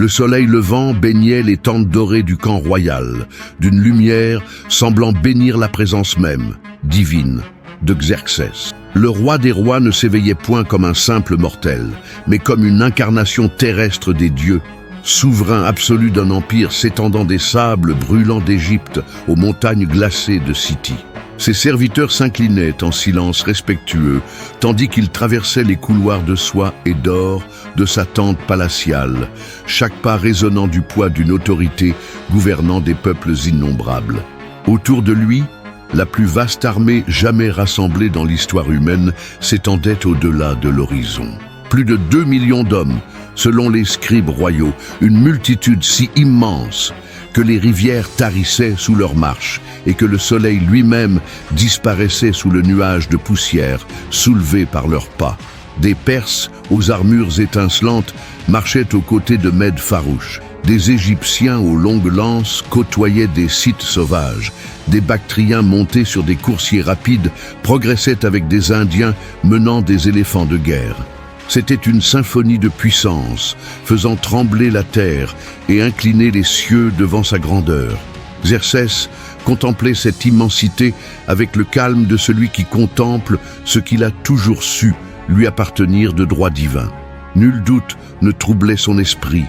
Le soleil levant baignait les tentes dorées du camp royal, d'une lumière semblant bénir la présence même, divine, de Xerxès. Le roi des rois ne s'éveillait point comme un simple mortel, mais comme une incarnation terrestre des dieux, souverain absolu d'un empire s'étendant des sables brûlants d'Égypte aux montagnes glacées de Scythie. Ses serviteurs s'inclinaient en silence respectueux, tandis qu'il traversait les couloirs de soie et d'or de sa tente palatiale, chaque pas résonnant du poids d'une autorité gouvernant des peuples innombrables. Autour de lui, la plus vaste armée jamais rassemblée dans l'histoire humaine s'étendait au-delà de l'horizon. Plus de 2 millions d'hommes, selon les scribes royaux, une multitude si immense que les rivières tarissaient sous leur marche et que le soleil lui-même disparaissait sous le nuage de poussière soulevé par leurs pas. Des Perses aux armures étincelantes marchaient aux côtés de Mèdes farouches. Des Égyptiens aux longues lances côtoyaient des Scythes sauvages. Des Bactriens montés sur des coursiers rapides progressaient avec des Indiens menant des éléphants de guerre. C'était une symphonie de puissance, faisant trembler la terre et incliner les cieux devant sa grandeur. Xerxès contemplait cette immensité avec le calme de celui qui contemple ce qu'il a toujours su lui appartenir de droit divin. Nul doute ne troublait son esprit,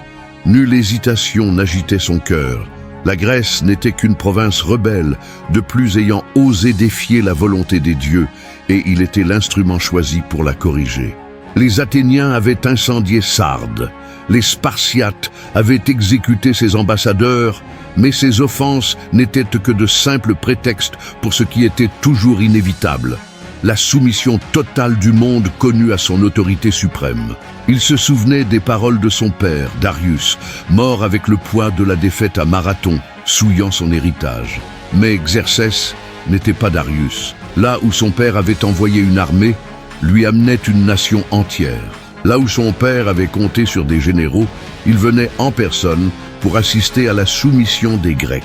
nulle hésitation n'agitait son cœur. La Grèce n'était qu'une province rebelle, de plus ayant osé défier la volonté des dieux, et il était l'instrument choisi pour la corriger. Les Athéniens avaient incendié Sardes, les Spartiates avaient exécuté ses ambassadeurs, mais ces offenses n'étaient que de simples prétextes pour ce qui était toujours inévitable, la soumission totale du monde connu à son autorité suprême. Il se souvenait des paroles de son père, Darius, mort avec le poids de la défaite à Marathon, souillant son héritage. Mais Xerxès n'était pas Darius. Là où son père avait envoyé une armée, lui amenait une nation entière. Là où son père avait compté sur des généraux, il venait en personne pour assister à la soumission des Grecs.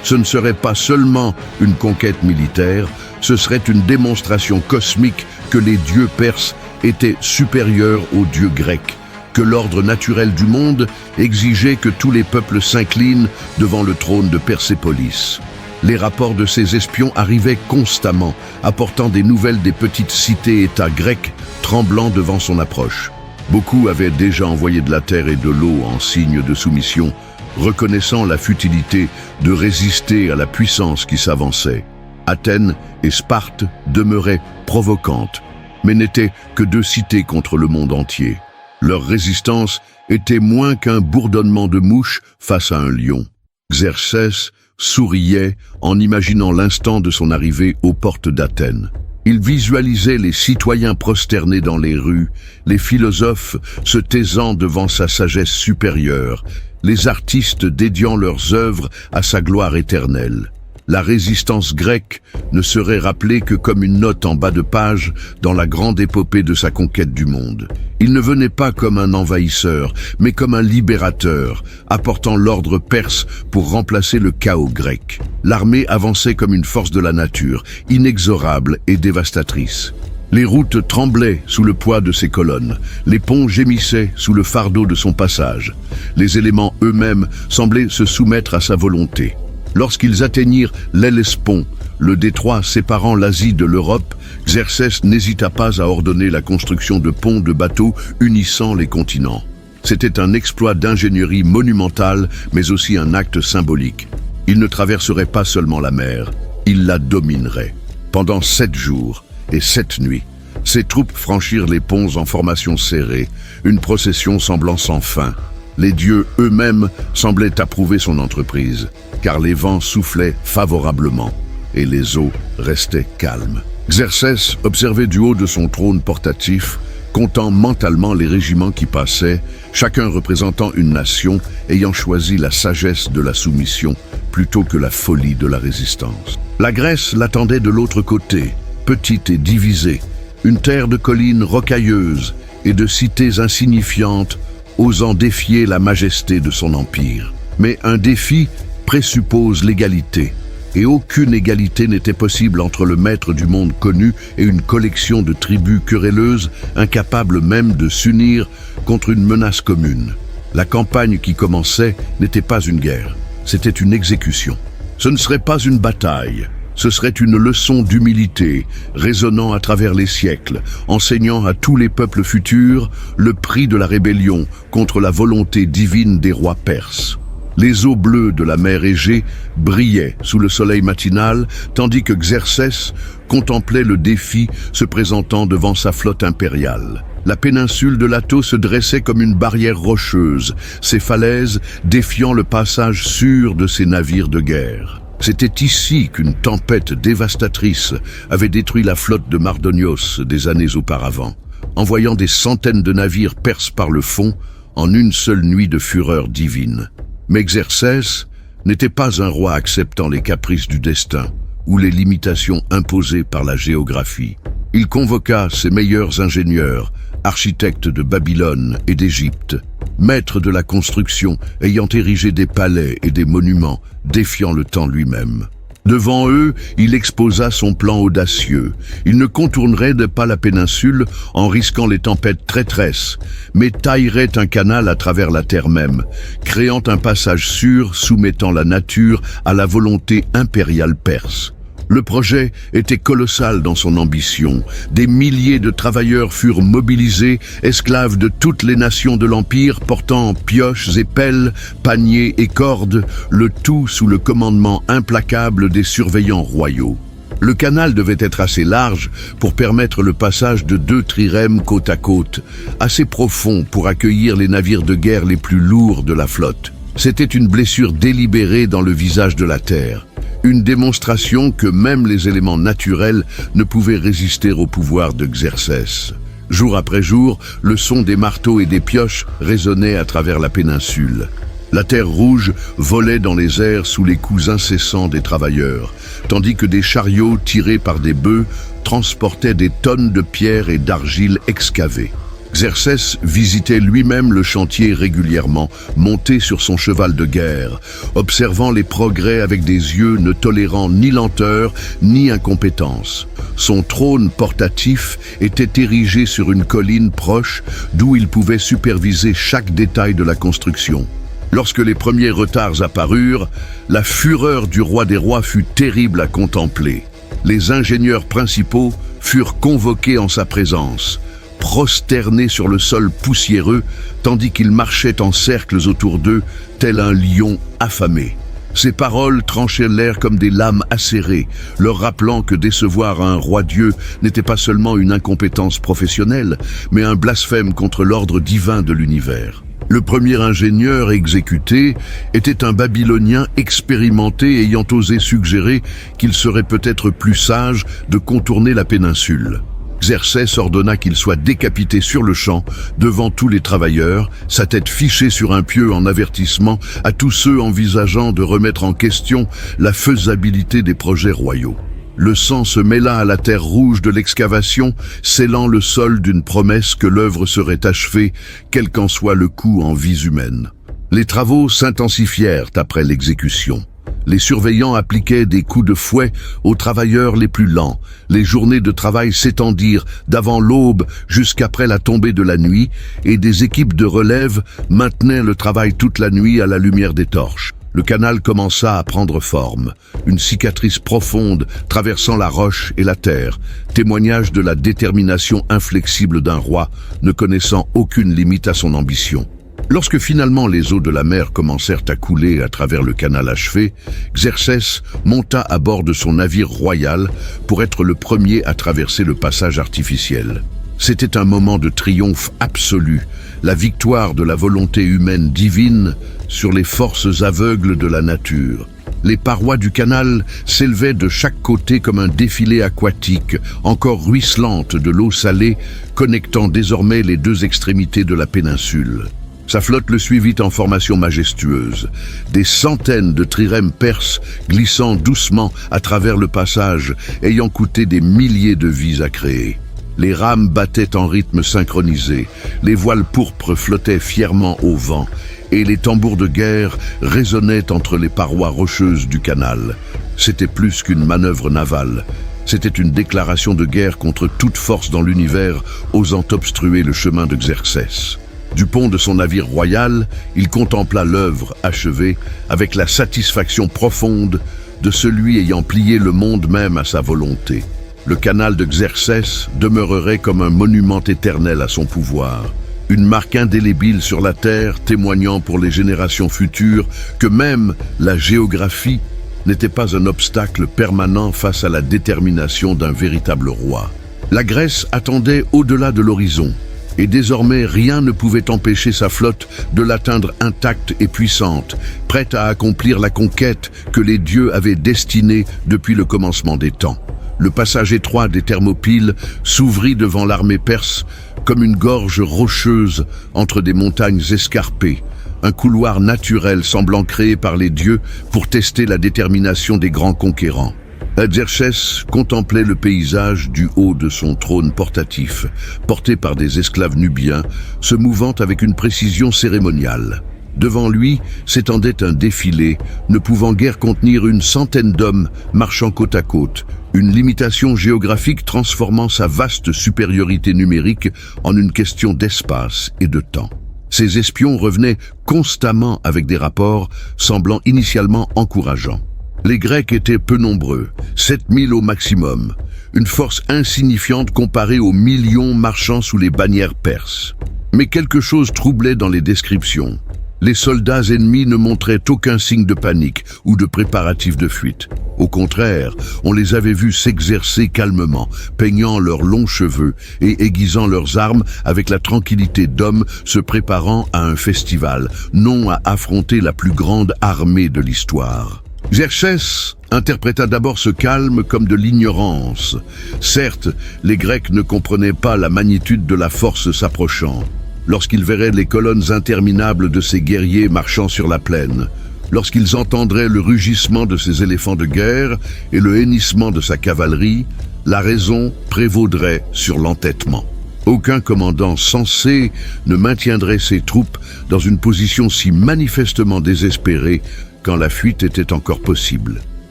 Ce ne serait pas seulement une conquête militaire, ce serait une démonstration cosmique que les dieux perses étaient supérieurs aux dieux grecs, que l'ordre naturel du monde exigeait que tous les peuples s'inclinent devant le trône de Persépolis. Les rapports de ces espions arrivaient constamment, apportant des nouvelles des petites cités-États grecques tremblant devant son approche. Beaucoup avaient déjà envoyé de la terre et de l'eau en signe de soumission, reconnaissant la futilité de résister à la puissance qui s'avançait. Athènes et Sparte demeuraient provocantes, mais n'étaient que deux cités contre le monde entier. Leur résistance était moins qu'un bourdonnement de mouches face à un lion. Xerxès souriait en imaginant l'instant de son arrivée aux portes d'Athènes. Il visualisait les citoyens prosternés dans les rues, les philosophes se taisant devant sa sagesse supérieure, les artistes dédiant leurs œuvres à sa gloire éternelle. La résistance grecque ne serait rappelée que comme une note en bas de page dans la grande épopée de sa conquête du monde. Il ne venait pas comme un envahisseur, mais comme un libérateur, apportant l'ordre perse pour remplacer le chaos grec. L'armée avançait comme une force de la nature, inexorable et dévastatrice. Les routes tremblaient sous le poids de ses colonnes, les ponts gémissaient sous le fardeau de son passage. Les éléments eux-mêmes semblaient se soumettre à sa volonté. Lorsqu'ils atteignirent l'Hellespont, le détroit séparant l'Asie de l'Europe, Xerxès n'hésita pas à ordonner la construction de ponts de bateaux unissant les continents. C'était un exploit d'ingénierie monumental, mais aussi un acte symbolique. Il ne traverserait pas seulement la mer, il la dominerait. Pendant 7 jours et 7 nuits, ses troupes franchirent les ponts en formation serrée, une procession semblant sans fin. Les dieux eux-mêmes semblaient approuver son entreprise, car les vents soufflaient favorablement et les eaux restaient calmes. Xerxès observait du haut de son trône portatif, comptant mentalement les régiments qui passaient, chacun représentant une nation ayant choisi la sagesse de la soumission plutôt que la folie de la résistance. La Grèce l'attendait de l'autre côté, petite et divisée, une terre de collines rocailleuses et de cités insignifiantes, osant défier la majesté de son empire. Mais un défi présuppose l'égalité, et aucune égalité n'était possible entre le maître du monde connu et une collection de tribus querelleuses, incapables même de s'unir contre une menace commune. La campagne qui commençait n'était pas une guerre, c'était une exécution. Ce ne serait pas une bataille, ce serait une leçon d'humilité, résonnant à travers les siècles, enseignant à tous les peuples futurs le prix de la rébellion contre la volonté divine des rois perses. Les eaux bleues de la mer Égée brillaient sous le soleil matinal, tandis que Xerxès contemplait le défi se présentant devant sa flotte impériale. La péninsule de Lato se dressait comme une barrière rocheuse, ses falaises défiant le passage sûr de ses navires de guerre. C'était ici qu'une tempête dévastatrice avait détruit la flotte de Mardonios des années auparavant, envoyant des centaines de navires perses par le fond en une seule nuit de fureur divine. Mais Xerxès n'était pas un roi acceptant les caprices du destin ou les limitations imposées par la géographie. Il convoqua ses meilleurs ingénieurs, architectes de Babylone et d'Égypte, maîtres de la construction ayant érigé des palais et des monuments, défiant le temps lui-même. Devant eux, il exposa son plan audacieux. Il ne contournerait pas la péninsule en risquant les tempêtes traîtresses, mais taillerait un canal à travers la terre même, créant un passage sûr soumettant la nature à la volonté impériale perse. Le projet était colossal dans son ambition. Des milliers de travailleurs furent mobilisés, esclaves de toutes les nations de l'Empire, portant pioches et pelles, paniers et cordes, le tout sous le commandement implacable des surveillants royaux. Le canal devait être assez large pour permettre le passage de 2 trirèmes côte à côte, assez profond pour accueillir les navires de guerre les plus lourds de la flotte. C'était une blessure délibérée dans le visage de la terre. Une démonstration que même les éléments naturels ne pouvaient résister au pouvoir de Xerxès. Jour après jour, le son des marteaux et des pioches résonnait à travers la péninsule. La terre rouge volait dans les airs sous les coups incessants des travailleurs, tandis que des chariots tirés par des bœufs transportaient des tonnes de pierres et d'argile excavées. Xerxès visitait lui-même le chantier régulièrement, monté sur son cheval de guerre, observant les progrès avec des yeux ne tolérant ni lenteur ni incompétence. Son trône portatif était érigé sur une colline proche d'où il pouvait superviser chaque détail de la construction. Lorsque les premiers retards apparurent, la fureur du roi des rois fut terrible à contempler. Les ingénieurs principaux furent convoqués en sa présence, prosternés sur le sol poussiéreux, tandis qu'ils marchaient en cercles autour d'eux, tel un lion affamé. Ces paroles tranchaient l'air comme des lames acérées, leur rappelant que décevoir un roi-dieu n'était pas seulement une incompétence professionnelle, mais un blasphème contre l'ordre divin de l'univers. Le premier ingénieur exécuté était un Babylonien expérimenté ayant osé suggérer qu'il serait peut-être plus sage de contourner la péninsule. Xerxès ordonna qu'il soit décapité sur le champ, devant tous les travailleurs, sa tête fichée sur un pieu en avertissement à tous ceux envisageant de remettre en question la faisabilité des projets royaux. Le sang se mêla à la terre rouge de l'excavation, scellant le sol d'une promesse que l'œuvre serait achevée, quel qu'en soit le coût en vies humaines. Les travaux s'intensifièrent après l'exécution. Les surveillants appliquaient des coups de fouet aux travailleurs les plus lents. Les journées de travail s'étendirent d'avant l'aube jusqu'après la tombée de la nuit et des équipes de relève maintenaient le travail toute la nuit à la lumière des torches. Le canal commença à prendre forme, une cicatrice profonde traversant la roche et la terre, témoignage de la détermination inflexible d'un roi ne connaissant aucune limite à son ambition. Lorsque finalement les eaux de la mer commencèrent à couler à travers le canal achevé, Xerxès monta à bord de son navire royal pour être le premier à traverser le passage artificiel. C'était un moment de triomphe absolu, la victoire de la volonté humaine divine sur les forces aveugles de la nature. Les parois du canal s'élevaient de chaque côté comme un défilé aquatique, encore ruisselante de l'eau salée, connectant désormais les 2 extrémités de la péninsule. Sa flotte le suivit en formation majestueuse, des centaines de trirèmes perses glissant doucement à travers le passage, ayant coûté des milliers de vies à créer. Les rames battaient en rythme synchronisé, les voiles pourpres flottaient fièrement au vent, et les tambours de guerre résonnaient entre les parois rocheuses du canal. C'était plus qu'une manœuvre navale, c'était une déclaration de guerre contre toute force dans l'univers osant obstruer le chemin de Xerxès. Du pont de son navire royal, il contempla l'œuvre achevée avec la satisfaction profonde de celui ayant plié le monde même à sa volonté. Le canal de Xerxès demeurerait comme un monument éternel à son pouvoir, une marque indélébile sur la terre témoignant pour les générations futures que même la géographie n'était pas un obstacle permanent face à la détermination d'un véritable roi. La Grèce attendait au-delà de l'horizon, et désormais rien ne pouvait empêcher sa flotte de l'atteindre intacte et puissante, prête à accomplir la conquête que les dieux avaient destinée depuis le commencement des temps. Le passage étroit des Thermopyles s'ouvrit devant l'armée perse comme une gorge rocheuse entre des montagnes escarpées, un couloir naturel semblant créé par les dieux pour tester la détermination des grands conquérants. Xerxès contemplait le paysage du haut de son trône portatif, porté par des esclaves nubiens, se mouvant avec une précision cérémoniale. Devant lui s'étendait un défilé, ne pouvant guère contenir une centaine d'hommes marchant côte à côte, une limitation géographique transformant sa vaste supériorité numérique en une question d'espace et de temps. Ces espions revenaient constamment avec des rapports semblant initialement encourageants. Les Grecs étaient peu nombreux, 7000 au maximum, une force insignifiante comparée aux millions marchant sous les bannières perses. Mais quelque chose troublait dans les descriptions. Les soldats ennemis ne montraient aucun signe de panique ou de préparatifs de fuite. Au contraire, on les avait vus s'exercer calmement, peignant leurs longs cheveux et aiguisant leurs armes avec la tranquillité d'hommes se préparant à un festival, non à affronter la plus grande armée de l'histoire. Xerxès interpréta d'abord ce calme comme de l'ignorance. Certes, les Grecs ne comprenaient pas la magnitude de la force s'approchant. Lorsqu'ils verraient les colonnes interminables de ces guerriers marchant sur la plaine, lorsqu'ils entendraient le rugissement de ses éléphants de guerre et le hennissement de sa cavalerie, la raison prévaudrait sur l'entêtement. Aucun commandant sensé ne maintiendrait ses troupes dans une position si manifestement désespérée quand la fuite était encore possible.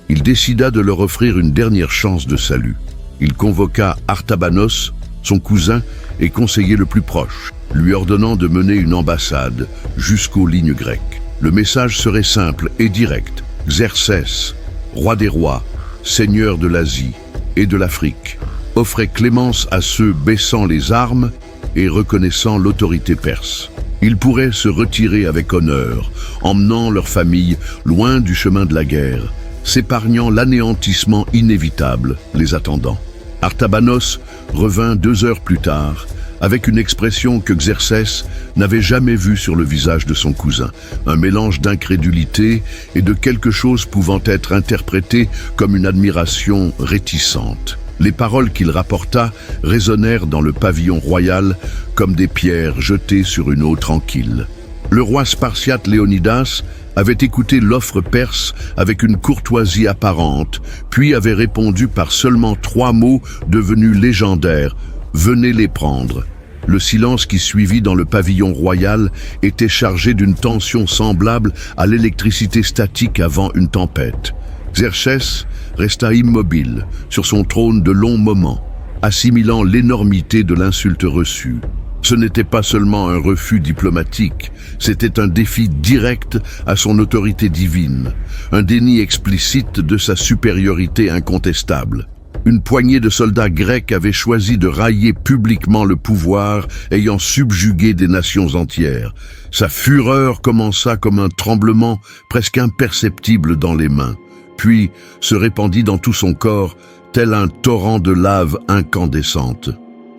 Il décida de leur offrir une dernière chance de salut. Il convoqua Artabanos, son cousin et conseiller le plus proche, lui ordonnant de mener une ambassade jusqu'aux lignes grecques. Le message serait simple et direct. Xerxès, roi des rois, seigneur de l'Asie et de l'Afrique, offrait clémence à ceux baissant les armes et reconnaissant l'autorité perse. Ils pourraient se retirer avec honneur, emmenant leur famille loin du chemin de la guerre, s'épargnant l'anéantissement inévitable les attendant. Artabanos revint 2 heures plus tard, avec une expression que Xerxès n'avait jamais vue sur le visage de son cousin, un mélange d'incrédulité et de quelque chose pouvant être interprété comme une admiration réticente. Les paroles qu'il rapporta résonnèrent dans le pavillon royal comme des pierres jetées sur une eau tranquille. Le roi spartiate Léonidas avait écouté l'offre perse avec une courtoisie apparente, puis avait répondu par seulement 3 mots devenus légendaires: « Venez les prendre ». Le silence qui suivit dans le pavillon royal était chargé d'une tension semblable à l'électricité statique avant une tempête. Xerxès resta immobile sur son trône de longs moments, assimilant l'énormité de l'insulte reçue. Ce n'était pas seulement un refus diplomatique, c'était un défi direct à son autorité divine, un déni explicite de sa supériorité incontestable. Une poignée de soldats grecs avait choisi de railler publiquement le pouvoir ayant subjugué des nations entières. Sa fureur commença comme un tremblement presque imperceptible dans les mains, puis se répandit dans tout son corps, tel un torrent de lave incandescente.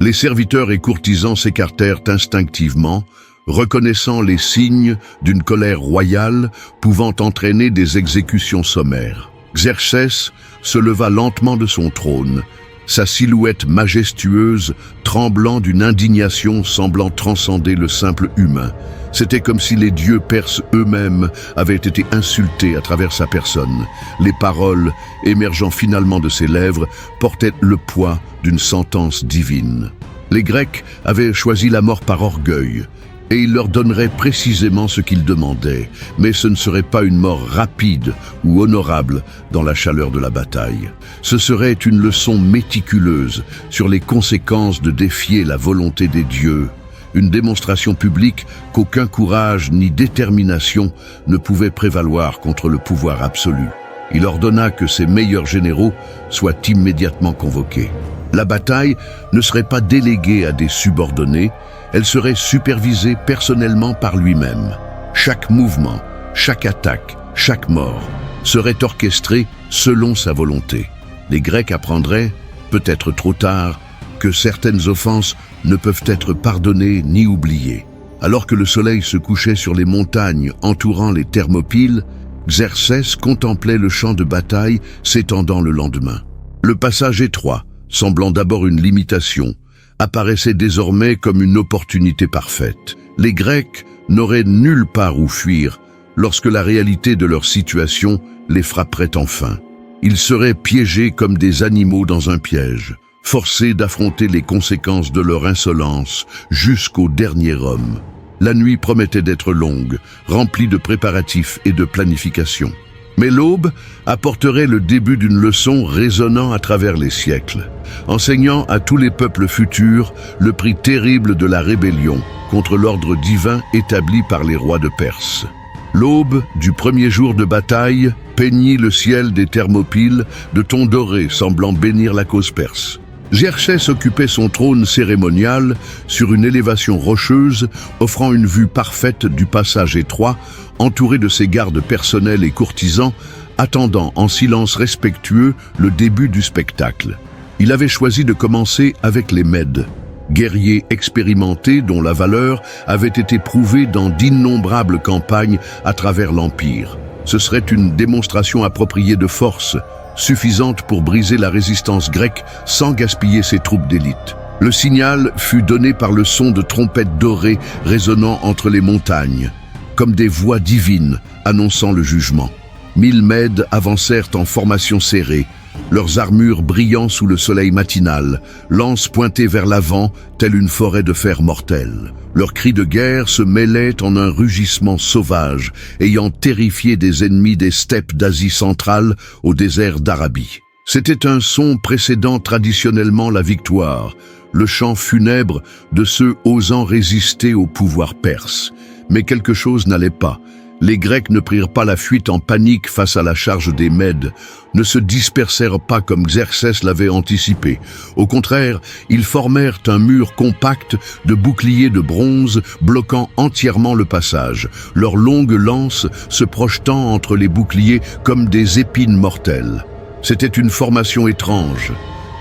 Les serviteurs et courtisans s'écartèrent instinctivement, reconnaissant les signes d'une colère royale pouvant entraîner des exécutions sommaires. Xerxès se leva lentement de son trône, sa silhouette majestueuse tremblant d'une indignation semblant transcender le simple humain. C'était comme si les dieux perses eux-mêmes avaient été insultés à travers sa personne. Les paroles, émergeant finalement de ses lèvres, portaient le poids d'une sentence divine. Les Grecs avaient choisi la mort par orgueil, et il leur donnerait précisément ce qu'ils demandaient, mais ce ne serait pas une mort rapide ou honorable dans la chaleur de la bataille. Ce serait une leçon méticuleuse sur les conséquences de défier la volonté des dieux, une démonstration publique qu'aucun courage ni détermination ne pouvait prévaloir contre le pouvoir absolu. Il ordonna que ses meilleurs généraux soient immédiatement convoqués. La bataille ne serait pas déléguée à des subordonnés, elle serait supervisée personnellement par lui-même. Chaque mouvement, chaque attaque, chaque mort serait orchestré selon sa volonté. Les Grecs apprendraient, peut-être trop tard, que certaines offenses ne peuvent être pardonnées ni oubliées. Alors que le soleil se couchait sur les montagnes entourant les Thermopyles, Xerxès contemplait le champ de bataille s'étendant le lendemain. Le passage étroit, semblant d'abord une limitation, apparaissait désormais comme une opportunité parfaite. Les Grecs n'auraient nulle part où fuir lorsque la réalité de leur situation les frapperait enfin. Ils seraient piégés comme des animaux dans un piège, forcés d'affronter les conséquences de leur insolence jusqu'au dernier homme. La nuit promettait d'être longue, remplie de préparatifs et de planification. Mais l'aube apporterait le début d'une leçon résonnant à travers les siècles, enseignant à tous les peuples futurs le prix terrible de la rébellion contre l'ordre divin établi par les rois de Perse. L'aube du premier jour de bataille peignit le ciel des Thermopyles de tons dorés semblant bénir la cause perse. Xerxès occupait son trône cérémonial sur une élévation rocheuse, offrant une vue parfaite du passage étroit, entouré de ses gardes personnels et courtisans, attendant en silence respectueux le début du spectacle. Il avait choisi de commencer avec les Mèdes, guerriers expérimentés dont la valeur avait été prouvée dans d'innombrables campagnes à travers l'Empire. Ce serait une démonstration appropriée de force, suffisante pour briser la résistance grecque sans gaspiller ses troupes d'élite. Le signal fut donné par le son de trompettes dorées résonnant entre les montagnes, comme des voix divines annonçant le jugement. 1000 Mèdes avancèrent en formation serrée, leurs armures brillant sous le soleil matinal, lances pointées vers l'avant, telle une forêt de fer mortel. Leurs cris de guerre se mêlaient en un rugissement sauvage, ayant terrifié des ennemis des steppes d'Asie centrale au désert d'Arabie. C'était un son précédant traditionnellement la victoire, le chant funèbre de ceux osant résister au pouvoir perse. Mais quelque chose n'allait pas. Les Grecs ne prirent pas la fuite en panique face à la charge des Mèdes, ne se dispersèrent pas comme Xerxès l'avait anticipé. Au contraire, ils formèrent un mur compact de boucliers de bronze bloquant entièrement le passage, leurs longues lances se projetant entre les boucliers comme des épines mortelles. C'était une formation étrange,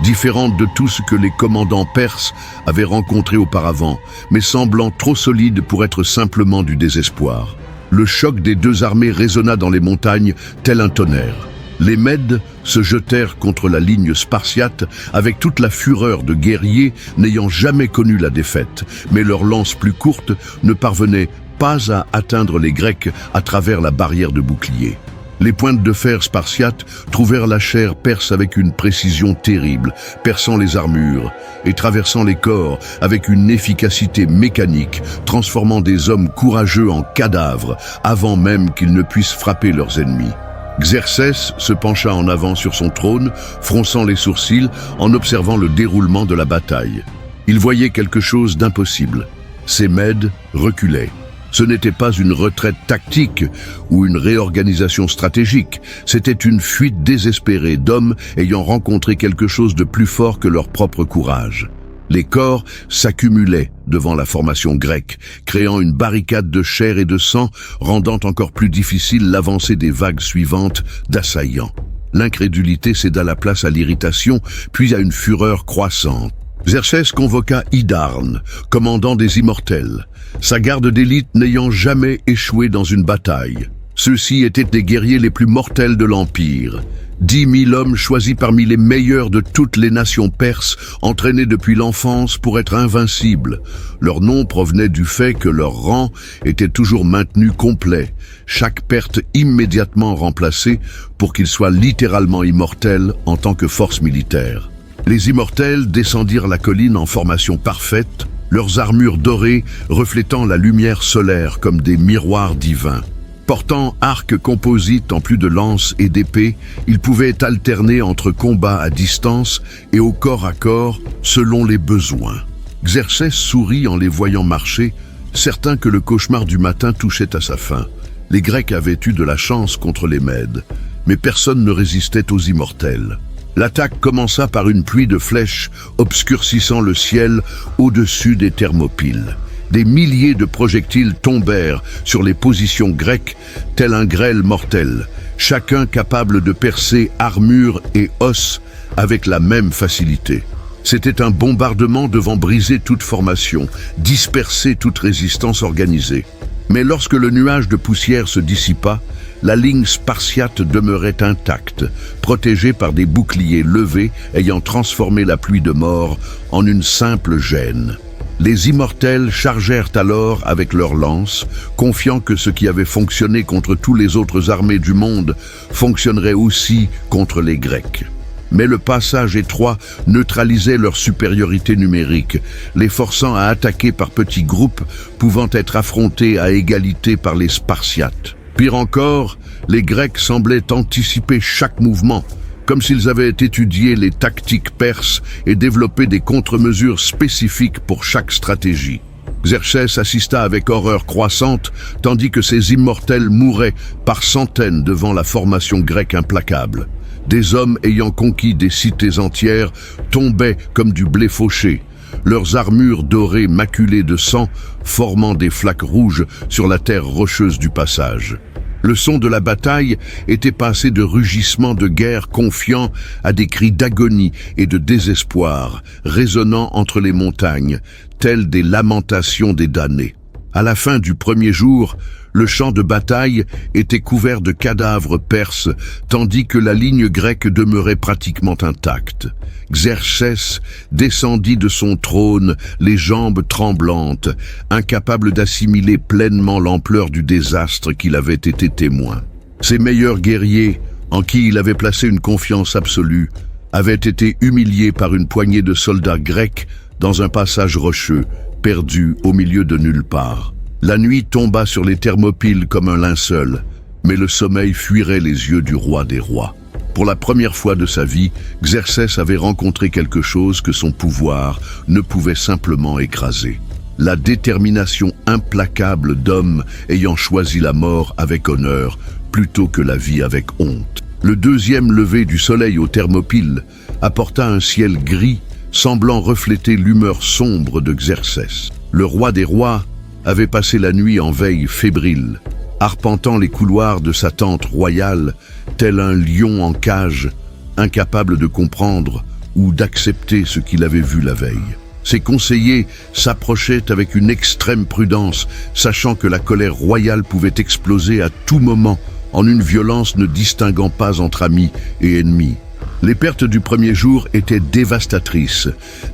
différente de tout ce que les commandants perses avaient rencontré auparavant, mais semblant trop solide pour être simplement du désespoir. Le choc des deux armées résonna dans les montagnes tel un tonnerre. Les Mèdes se jetèrent contre la ligne spartiate avec toute la fureur de guerriers n'ayant jamais connu la défaite, mais leurs lances plus courtes ne parvenaient pas à atteindre les Grecs à travers la barrière de boucliers. Les pointes de fer spartiates trouvèrent la chair perse avec une précision terrible, perçant les armures et traversant les corps avec une efficacité mécanique, transformant des hommes courageux en cadavres avant même qu'ils ne puissent frapper leurs ennemis. Xerxès se pencha en avant sur son trône, fronçant les sourcils en observant le déroulement de la bataille. Il voyait quelque chose d'impossible. Ces Mèdes reculaient. Ce n'était pas une retraite tactique ou une réorganisation stratégique, c'était une fuite désespérée d'hommes ayant rencontré quelque chose de plus fort que leur propre courage. Les corps s'accumulaient devant la formation grecque, créant une barricade de chair et de sang, rendant encore plus difficile l'avancée des vagues suivantes d'assaillants. L'incrédulité céda la place à l'irritation, puis à une fureur croissante. Xerxès convoqua Hydarne, commandant des Immortels, sa garde d'élite n'ayant jamais échoué dans une bataille. Ceux-ci étaient les guerriers les plus mortels de l'Empire. 10 000 hommes choisis parmi les meilleurs de toutes les nations perses, entraînés depuis l'enfance pour être invincibles. Leur nom provenait du fait que leur rang était toujours maintenu complet, chaque perte immédiatement remplacée pour qu'ils soient littéralement immortels en tant que force militaire. Les Immortels descendirent la colline en formation parfaite, leurs armures dorées reflétant la lumière solaire comme des miroirs divins. Portant arcs composites en plus de lances et d'épées, ils pouvaient alterner entre combats à distance et au corps à corps selon les besoins. Xerxès sourit en les voyant marcher, certain que le cauchemar du matin touchait à sa fin. Les Grecs avaient eu de la chance contre les Mèdes, mais personne ne résistait aux immortels. L'attaque commença par une pluie de flèches obscurcissant le ciel au-dessus des Thermopyles. Des milliers de projectiles tombèrent sur les positions grecques, tel un grêle mortel, chacun capable de percer armure et os avec la même facilité. C'était un bombardement devant briser toute formation, disperser toute résistance organisée. Mais lorsque le nuage de poussière se dissipa, la ligne spartiate demeurait intacte, protégée par des boucliers levés ayant transformé la pluie de mort en une simple gêne. Les immortels chargèrent alors avec leurs lances, confiant que ce qui avait fonctionné contre toutes les autres armées du monde fonctionnerait aussi contre les Grecs. Mais le passage étroit neutralisait leur supériorité numérique, les forçant à attaquer par petits groupes pouvant être affrontés à égalité par les Spartiates. Pire encore, les Grecs semblaient anticiper chaque mouvement, comme s'ils avaient étudié les tactiques perses et développé des contre-mesures spécifiques pour chaque stratégie. Xerxès assista avec horreur croissante, tandis que ces immortels mouraient par centaines devant la formation grecque implacable. Des hommes ayant conquis des cités entières tombaient comme du blé fauché, leurs armures dorées maculées de sang formant des flaques rouges sur la terre rocheuse du passage. Le son de la bataille était passé de rugissements de guerre confiants à des cris d'agonie et de désespoir, résonnant entre les montagnes, tels des lamentations des damnés. À la fin du premier jour, le champ de bataille était couvert de cadavres perses, tandis que la ligne grecque demeurait pratiquement intacte. Xerxès descendit de son trône, les jambes tremblantes, incapable d'assimiler pleinement l'ampleur du désastre qu'il avait été témoin. Ses meilleurs guerriers, en qui il avait placé une confiance absolue, avaient été humiliés par une poignée de soldats grecs dans un passage rocheux, perdu au milieu de nulle part. La nuit tomba sur les Thermopyles comme un linceul, mais le sommeil fuirait les yeux du roi des rois. Pour la première fois de sa vie, Xerxès avait rencontré quelque chose que son pouvoir ne pouvait simplement écraser. La détermination implacable d'hommes ayant choisi la mort avec honneur plutôt que la vie avec honte. Le deuxième lever du soleil aux Thermopyles apporta un ciel gris semblant refléter l'humeur sombre de Xerxès. Le roi des rois avait passé la nuit en veille fébrile, arpentant les couloirs de sa tente royale, tel un lion en cage, incapable de comprendre ou d'accepter ce qu'il avait vu la veille. Ses conseillers s'approchaient avec une extrême prudence, sachant que la colère royale pouvait exploser à tout moment en une violence ne distinguant pas entre amis et ennemis. Les pertes du premier jour étaient dévastatrices.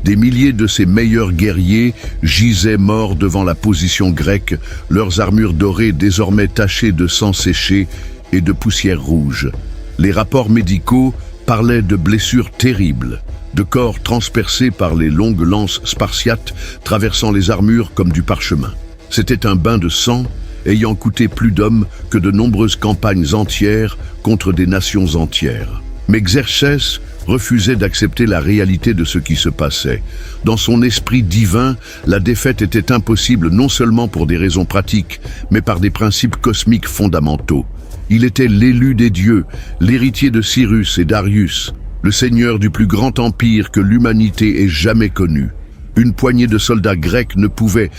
Des milliers de ses meilleurs guerriers gisaient morts devant la position grecque, leurs armures dorées désormais tachées de sang séché et de poussière rouge. Les rapports médicaux parlaient de blessures terribles, de corps transpercés par les longues lances spartiates traversant les armures comme du parchemin. C'était un bain de sang ayant coûté plus d'hommes que de nombreuses campagnes entières contre des nations entières. Mais Xerxès refusait d'accepter la réalité de ce qui se passait. Dans son esprit divin, la défaite était impossible non seulement pour des raisons pratiques, mais par des principes cosmiques fondamentaux. Il était l'élu des dieux, l'héritier de Cyrus et Darius, le seigneur du plus grand empire que l'humanité ait jamais connu. Une poignée de soldats grecs ne pouvait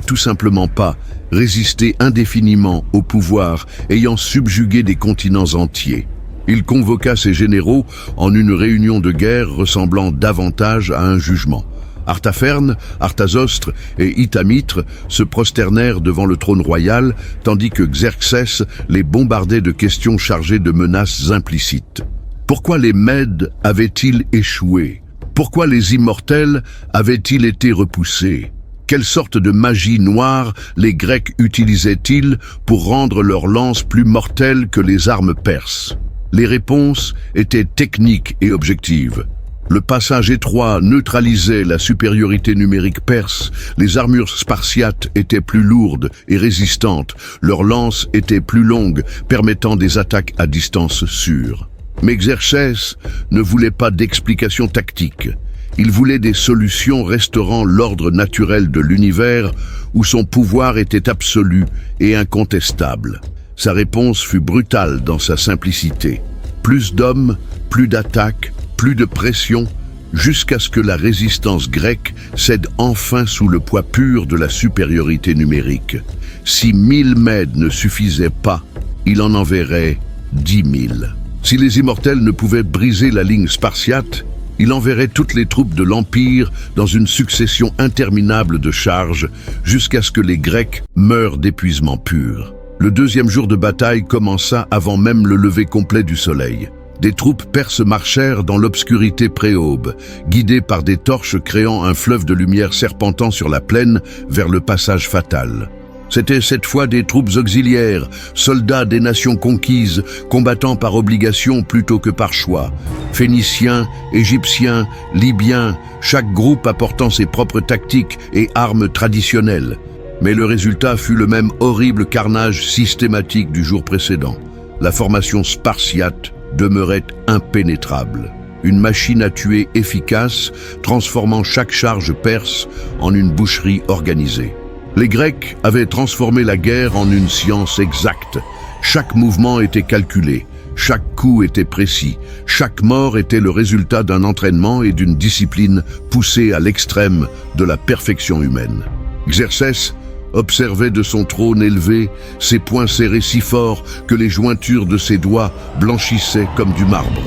tout simplement pas résister indéfiniment au pouvoir ayant subjugué des continents entiers. Il convoqua ses généraux en une réunion de guerre ressemblant davantage à un jugement. Artapherne, Artazostre et Itamytre se prosternèrent devant le trône royal, tandis que Xerxès les bombardait de questions chargées de menaces implicites. Pourquoi les Mèdes avaient-ils échoué? Pourquoi les immortels avaient-ils été repoussés? Quelle sorte de magie noire les Grecs utilisaient-ils pour rendre leurs lances plus mortelles que les armes perses? Les réponses étaient techniques et objectives. Le passage étroit neutralisait la supériorité numérique perse, les armures spartiates étaient plus lourdes et résistantes, leurs lances étaient plus longues, permettant des attaques à distance sûre. Mais Xerxès ne voulait pas d'explication tactique. Il voulait des solutions restaurant l'ordre naturel de l'univers où son pouvoir était absolu et incontestable. Sa réponse fut brutale dans sa simplicité. Plus d'hommes, plus d'attaques, plus de pression, jusqu'à ce que la résistance grecque cède enfin sous le poids pur de la supériorité numérique. Si 1000 Mèdes ne suffisaient pas, il en enverrait 10 000. Si les immortels ne pouvaient briser la ligne spartiate, il enverrait toutes les troupes de l'Empire dans une succession interminable de charges jusqu'à ce que les Grecs meurent d'épuisement pur. Le deuxième jour de bataille commença avant même le lever complet du soleil. Des troupes perses marchèrent dans l'obscurité pré-aube, guidées par des torches créant un fleuve de lumière serpentant sur la plaine vers le passage fatal. C'étaient cette fois des troupes auxiliaires, soldats des nations conquises, combattant par obligation plutôt que par choix. Phéniciens, Égyptiens, Libyens, chaque groupe apportant ses propres tactiques et armes traditionnelles. Mais le résultat fut le même horrible carnage systématique du jour précédent. La formation spartiate demeurait impénétrable. Une machine à tuer efficace, transformant chaque charge perse en une boucherie organisée. Les Grecs avaient transformé la guerre en une science exacte. Chaque mouvement était calculé, chaque coup était précis, chaque mort était le résultat d'un entraînement et d'une discipline poussée à l'extrême de la perfection humaine. Xerxès observait de son trône élevé, ses poings serrés si fort que les jointures de ses doigts blanchissaient comme du marbre.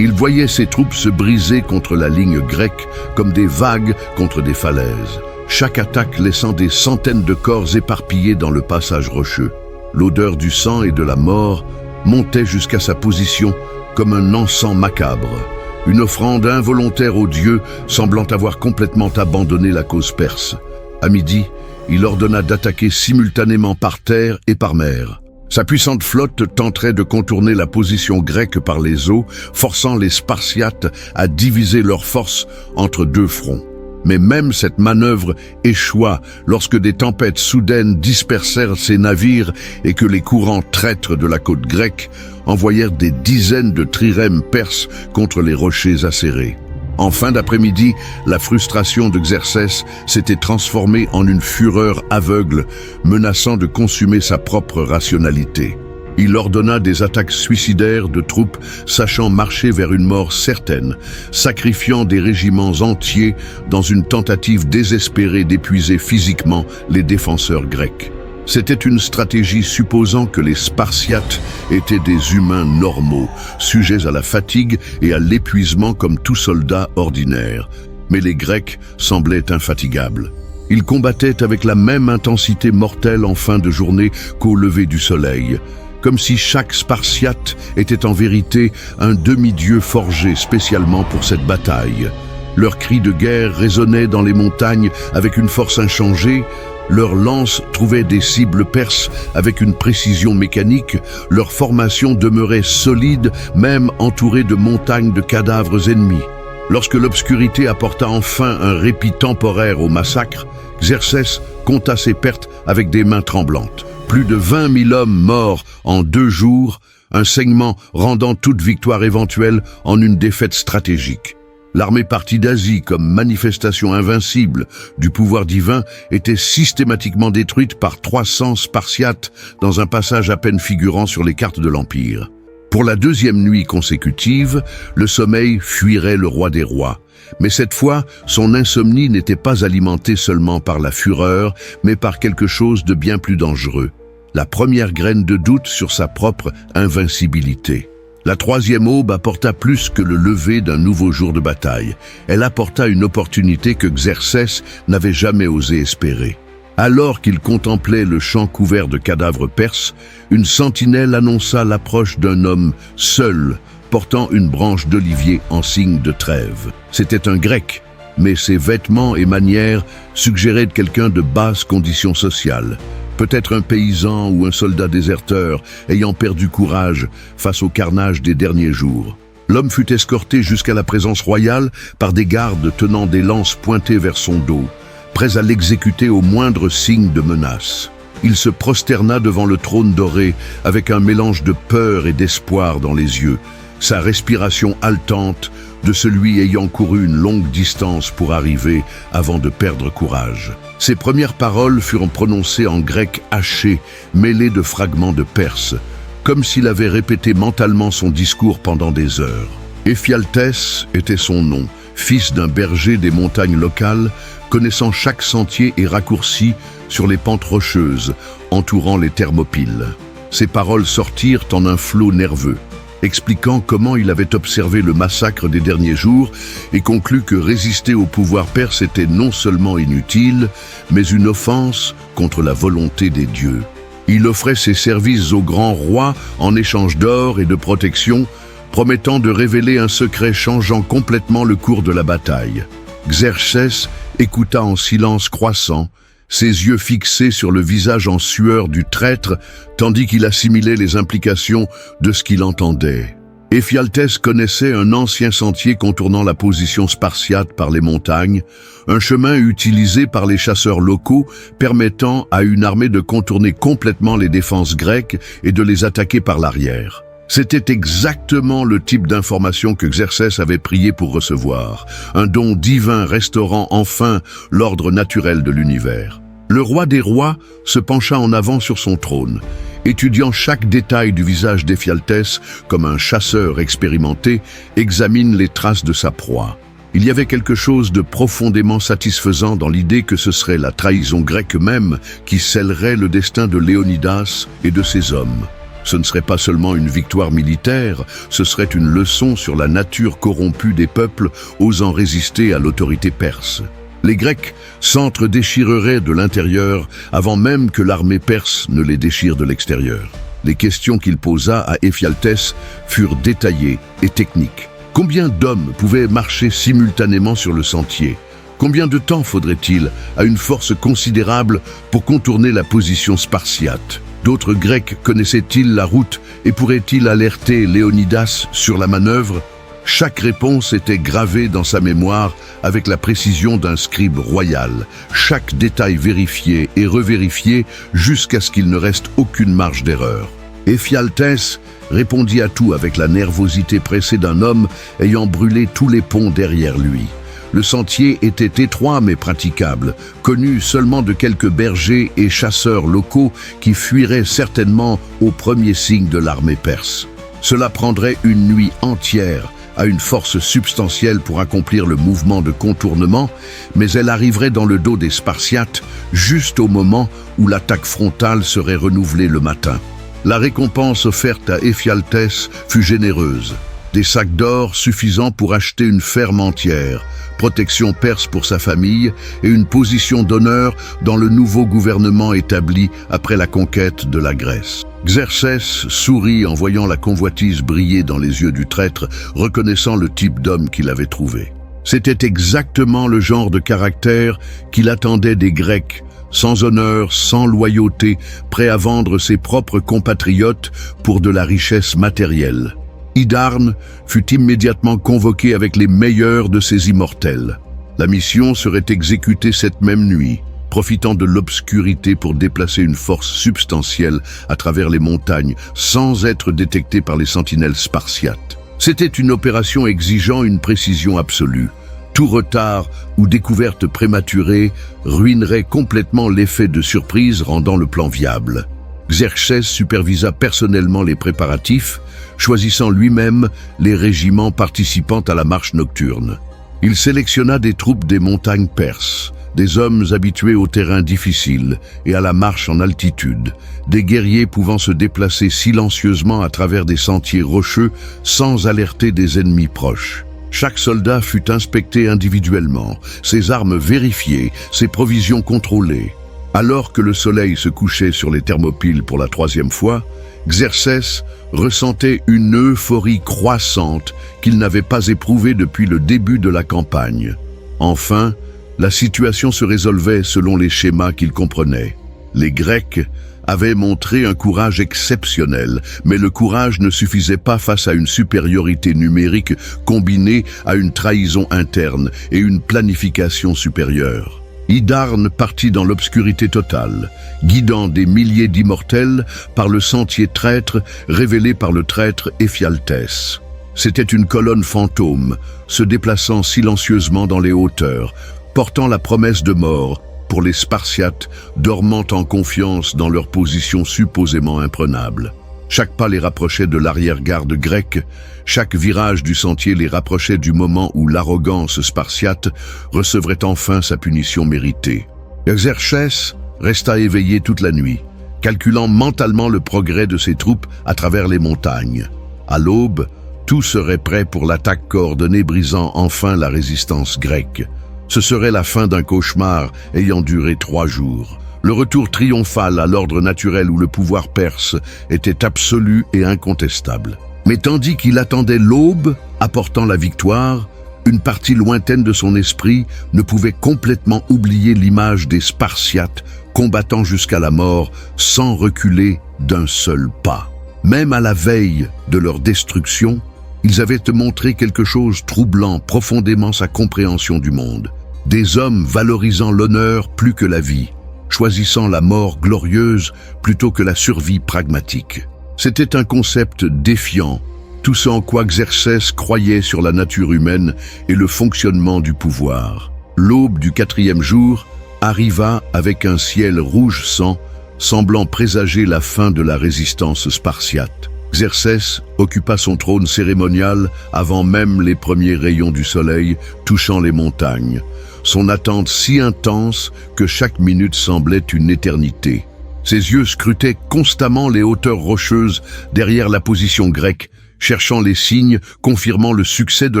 Il voyait ses troupes se briser contre la ligne grecque comme des vagues contre des falaises. Chaque attaque laissant des centaines de corps éparpillés dans le passage rocheux. L'odeur du sang et de la mort montait jusqu'à sa position comme un encens macabre, une offrande involontaire aux dieux semblant avoir complètement abandonné la cause perse. À midi, il ordonna d'attaquer simultanément par terre et par mer. Sa puissante flotte tenterait de contourner la position grecque par les eaux, forçant les Spartiates à diviser leurs forces entre deux fronts. Mais même cette manœuvre échoua lorsque des tempêtes soudaines dispersèrent ces navires et que les courants traîtres de la côte grecque envoyèrent des dizaines de trirèmes perses contre les rochers acérés. En fin d'après-midi, la frustration de Xerxès s'était transformée en une fureur aveugle, menaçant de consumer sa propre rationalité. Il ordonna des attaques suicidaires de troupes sachant marcher vers une mort certaine, sacrifiant des régiments entiers dans une tentative désespérée d'épuiser physiquement les défenseurs grecs. C'était une stratégie supposant que les Spartiates étaient des humains normaux, sujets à la fatigue et à l'épuisement comme tout soldat ordinaire. Mais les Grecs semblaient infatigables. Ils combattaient avec la même intensité mortelle en fin de journée qu'au lever du soleil, comme si chaque Spartiate était en vérité un demi-dieu forgé spécialement pour cette bataille. Leurs cris de guerre résonnaient dans les montagnes avec une force inchangée, leurs lances trouvaient des cibles perses avec une précision mécanique, leur formation demeurait solide même entourée de montagnes de cadavres ennemis. Lorsque l'obscurité apporta enfin un répit temporaire au massacre, Xerxès compta ses pertes avec des mains tremblantes. Plus de 20 000 hommes morts en 2 jours, un saignement rendant toute victoire éventuelle en une défaite stratégique. L'armée partie d'Asie comme manifestation invincible du pouvoir divin était systématiquement détruite par 300 Spartiates dans un passage à peine figurant sur les cartes de l'Empire. Pour la 2e nuit consécutive, le sommeil fuirait le roi des rois. Mais cette fois, son insomnie n'était pas alimentée seulement par la fureur, mais par quelque chose de bien plus dangereux. La première graine de doute sur sa propre invincibilité. La 3e aube apporta plus que le lever d'un nouveau jour de bataille. Elle apporta une opportunité que Xerxès n'avait jamais osé espérer. Alors qu'il contemplait le champ couvert de cadavres perses, une sentinelle annonça l'approche d'un homme seul, portant une branche d'olivier en signe de trêve. C'était un Grec, mais ses vêtements et manières suggéraient quelqu'un de basse condition sociale. Peut-être un paysan ou un soldat déserteur ayant perdu courage face au carnage des derniers jours. L'homme fut escorté jusqu'à la présence royale par des gardes tenant des lances pointées vers son dos, prêts à l'exécuter au moindre signe de menace. Il se prosterna devant le trône doré avec un mélange de peur et d'espoir dans les yeux, sa respiration haletante de celui ayant couru une longue distance pour arriver avant de perdre courage. Ses premières paroles furent prononcées en grec haché, mêlé de fragments de perse, comme s'il avait répété mentalement son discours pendant des heures. Éphialtès était son nom, fils d'un berger des montagnes locales, connaissant chaque sentier et raccourci sur les pentes rocheuses entourant les Thermopyles. Ses paroles sortirent en un flot nerveux, expliquant comment il avait observé le massacre des derniers jours et conclut que résister au pouvoir perse était non seulement inutile, mais une offense contre la volonté des dieux. Il offrait ses services au grand roi en échange d'or et de protection, promettant de révéler un secret changeant complètement le cours de la bataille. Xerxès écouta en silence croissant, ses yeux fixés sur le visage en sueur du traître, tandis qu'il assimilait les implications de ce qu'il entendait. Éphialtès connaissait un ancien sentier contournant la position spartiate par les montagnes, un chemin utilisé par les chasseurs locaux permettant à une armée de contourner complètement les défenses grecques et de les attaquer par l'arrière. C'était exactement le type d'information que Xerxès avait prié pour recevoir, un don divin restaurant enfin l'ordre naturel de l'univers. Le roi des rois se pencha en avant sur son trône, étudiant chaque détail du visage d'Éphialtès comme un chasseur expérimenté examine les traces de sa proie. Il y avait quelque chose de profondément satisfaisant dans l'idée que ce serait la trahison grecque même qui scellerait le destin de Léonidas et de ses hommes. Ce ne serait pas seulement une victoire militaire, ce serait une leçon sur la nature corrompue des peuples osant résister à l'autorité perse. Les Grecs s'entre-déchireraient de l'intérieur avant même que l'armée perse ne les déchire de l'extérieur. Les questions qu'il posa à Éphialtès furent détaillées et techniques. Combien d'hommes pouvaient marcher simultanément sur le sentier? Combien de temps faudrait-il à une force considérable pour contourner la position spartiate? D'autres Grecs connaissaient-ils la route et pourraient-ils alerter Léonidas sur la manœuvre? Chaque réponse était gravée dans sa mémoire avec la précision d'un scribe royal, chaque détail vérifié et revérifié jusqu'à ce qu'il ne reste aucune marge d'erreur. Éphialtès répondit à tout avec la nervosité pressée d'un homme ayant brûlé tous les ponts derrière lui. Le sentier était étroit mais praticable, connu seulement de quelques bergers et chasseurs locaux qui fuiraient certainement au premier signe de l'armée perse. Cela prendrait une nuit entière à une force substantielle pour accomplir le mouvement de contournement, mais elle arriverait dans le dos des Spartiates juste au moment où l'attaque frontale serait renouvelée le matin. La récompense offerte à Éphialtès fut généreuse. Des sacs d'or suffisants pour acheter une ferme entière, protection perse pour sa famille et une position d'honneur dans le nouveau gouvernement établi après la conquête de la Grèce. Xerxès sourit en voyant la convoitise briller dans les yeux du traître, reconnaissant le type d'homme qu'il avait trouvé. C'était exactement le genre de caractère qu'il attendait des Grecs, sans honneur, sans loyauté, prêt à vendre ses propres compatriotes pour de la richesse matérielle. Hydarne fut immédiatement convoqué avec les meilleurs de ses immortels. La mission serait exécutée cette même nuit, profitant de l'obscurité pour déplacer une force substantielle à travers les montagnes sans être détectée par les sentinelles spartiates. C'était une opération exigeant une précision absolue. Tout retard ou découverte prématurée ruinerait complètement l'effet de surprise rendant le plan viable. Xerxès supervisa personnellement les préparatifs, choisissant lui-même les régiments participant à la marche nocturne. Il sélectionna des troupes des montagnes perses, des hommes habitués aux terrains difficiles et à la marche en altitude, des guerriers pouvant se déplacer silencieusement à travers des sentiers rocheux sans alerter des ennemis proches. Chaque soldat fut inspecté individuellement, ses armes vérifiées, ses provisions contrôlées. Alors que le soleil se couchait sur les Thermopyles pour la 3e fois, Xerxès ressentait une euphorie croissante qu'il n'avait pas éprouvée depuis le début de la campagne. Enfin, la situation se résolvait selon les schémas qu'il comprenait. Les Grecs avaient montré un courage exceptionnel, mais le courage ne suffisait pas face à une supériorité numérique combinée à une trahison interne et une planification supérieure. Hydarne partit dans l'obscurité totale, guidant des milliers d'immortels par le sentier traître révélé par le traître Éphialtès. C'était une colonne fantôme, se déplaçant silencieusement dans les hauteurs, portant la promesse de mort pour les Spartiates dormant en confiance dans leur position supposément imprenable. Chaque pas les rapprochait de l'arrière-garde grecque, chaque virage du sentier les rapprochait du moment où l'arrogance spartiate recevrait enfin sa punition méritée. Xerxès resta éveillé toute la nuit, calculant mentalement le progrès de ses troupes à travers les montagnes. À l'aube, tout serait prêt pour l'attaque coordonnée brisant enfin la résistance grecque. Ce serait la fin d'un cauchemar ayant duré 3 jours. Le retour triomphal à l'ordre naturel où le pouvoir perse était absolu et incontestable. Mais tandis qu'il attendait l'aube apportant la victoire, une partie lointaine de son esprit ne pouvait complètement oublier l'image des Spartiates combattant jusqu'à la mort sans reculer d'un seul pas. Même à la veille de leur destruction, ils avaient montré quelque chose troublant profondément sa compréhension du monde. Des hommes valorisant l'honneur plus que la vie, choisissant la mort glorieuse plutôt que la survie pragmatique. C'était un concept défiant, tout ce en quoi Xerxès croyait sur la nature humaine et le fonctionnement du pouvoir. L'aube du 4e jour arriva avec un ciel rouge sang, semblant présager la fin de la résistance spartiate. Xerxès occupa son trône cérémonial avant même les premiers rayons du soleil touchant les montagnes, son attente si intense que chaque minute semblait une éternité. Ses yeux scrutaient constamment les hauteurs rocheuses derrière la position grecque, cherchant les signes confirmant le succès de